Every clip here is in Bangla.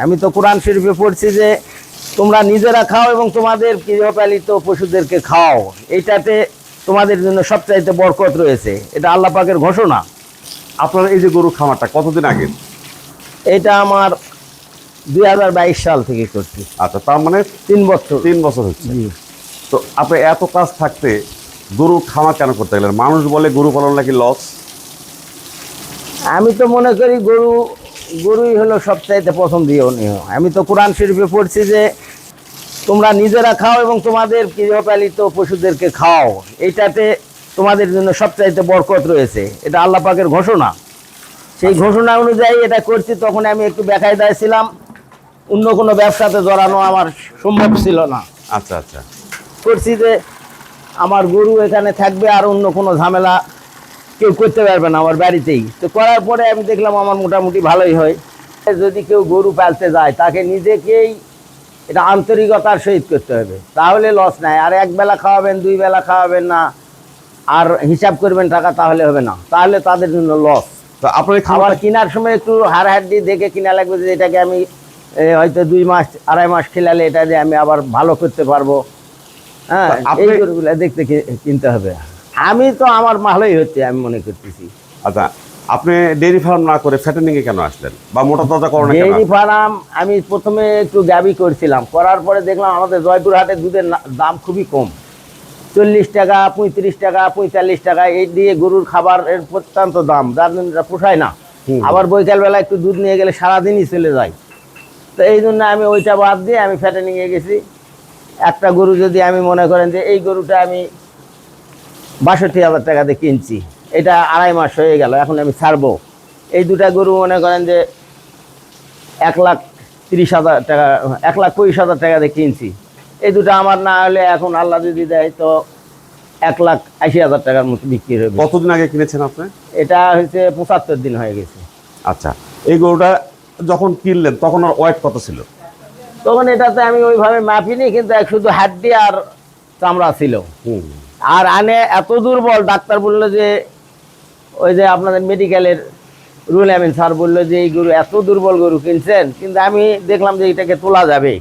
আমি তো কোরআন শরীফে পড়ছি যে তোমরা নিজেরা খাও এবং তোমাদের গৃহপালিত পশুদেরকে খাও, এইটাতে তোমাদের জন্য সবচাইতে বরকত রয়েছে। এটা আল্লাহ পাকের ঘোষণা। আপনার এই যে গরু খামারটা কতদিন আগে? এটা আমার 2022 সাল থেকে করছি। আচ্ছা, তার মানে 3 বছর। 3 বছর হচ্ছে। জি। তো আপনি এত কাজ থাকতে গরু খামার কেন করতে গেলেন? মানুষ বলে গরু পালন নাকি লস। আমি তো মনে করি গরুই হলো সবচাইতে পছন্দনীয়। আমি তো কোরআন শরীফে পড়ছি যে তোমরা নিজেরা খাও এবং তোমাদের গৃহপালিত পশুদেরকে খাও, এইটাতে তোমাদের জন্য সবচাইতে বরকত রয়েছে। এটা আল্লাহ পাকের ঘোষণা। সেই ঘোষণা অনুযায়ী এটা করছি। তখন আমি একটু বেকায়দায় ছিলাম, অন্য কোনো ব্যবসাতে জড়ানো আমার সম্ভব ছিল না। আচ্ছা আচ্ছা। করছি যে আমার গরু এখানে থাকবে, আর অন্য কোনো ঝামেলা কেউ করতে পারবে না আমার বাড়িতেই। তো করার পরে আমি দেখলাম আমার মোটামুটি ভালোই হয়। যদি কেউ গরু পালতে যায় তাকে নিজেকেই এটা আন্তরিকতার সহিত করতে হবে, তাহলে লস নাই। আর এক বেলা খাওয়াবেন, 2 বেলা খাওয়াবেন না, আর হিসাব করবেন টাকা, তাহলে হবে না, তাহলে তাদের জন্য লস। তো আপনার খাবার কেনার সময় একটু হাড়হাড্ডি দেখে কিনা লাগবে, যে এটাকে আমি হয়তো 2 মাস 2.5 মাস খেলালে এটা যে আমি আবার ভালো করতে পারবো। হ্যাঁ, এই গরুগুলো দেখতে কিনতে হবে। আমি তো আমার ভালোই হচ্ছে আমি মনে করতেছি। আচ্ছা, আপনি ডেইরি ফার্ম না করে ফ্যাটেনিং এ কেন আসলেন, বা মোটা তাজা করেন কেন? ডেইরি ফার্ম আমি প্রথমে একটু গাবি করছিলাম, করার পরে দেখলাম আমাদের জয়পুরহাটে দুধের দাম খুবই কম, 40 টাকা, 35 টাকা, 45 টাকা, এই দিয়ে গরুর খাবারের অত্যন্ত দাম, যার জন্য এটা পোষায় না। আবার বৈকালবেলা একটু দুধ নিয়ে গেলে সারাদিনই চলে যায়। তো এই জন্য আমি ওইটা বাদ দিয়ে আমি ফ্যাটেনিংয়ে গেছি। একটা গরু যদি আমি মনে করেন যে এই গরুটা আমি 62,000 টাকা দিয়ে কিনছি, এটা 2.5 মাস হয়ে গেল, এখন আমি ছাড়বো। এই দুটা গরু মনে করেন যে 1,30,000 টাকা, 1,20,000 টাকা দিয়ে কিনছি। এই দুটো আমার না হলে এখন আল্লাহ যদি দেয় তো 1,80,000 টাকার মতো বিক্রি হবে। কতদিন আগে কিনেছেন আপনি? এটা হচ্ছে 75 দিন হয়ে গেছে। আচ্ছা, এই গরুটা যখন কিনলেন তখন আর ওয়েট কত ছিল? তখন এটাতে আমি ওইভাবে মাপিনি, কিন্তু শুধু হাড্ডি আর চামড়া ছিল। আর আনে এত দুর্বল, ডাক্তার বললো যে ওই যে আপনাদের মেডিকেলের রুল আমিন স্যার বললো যে এই গরু এত দুর্বল গরু কিনছেন, কিন্তু আমি দেখলাম যে এটাকে তোলা যাবে,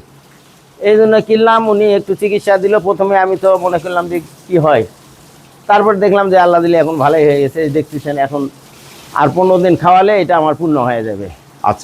এই জন্য কিনলাম। উনি একটু চিকিৎসা দিল। প্রথমে আমি তো মনে করলাম যে কি হয়, তারপর দেখলাম যে আল্লাহ দিলে এখন ভালোই হয়ে গেছে। দেখতেছেন এখন আর 15 দিন খাওয়ালে এটা আমার পূর্ণ হয়ে যাবে।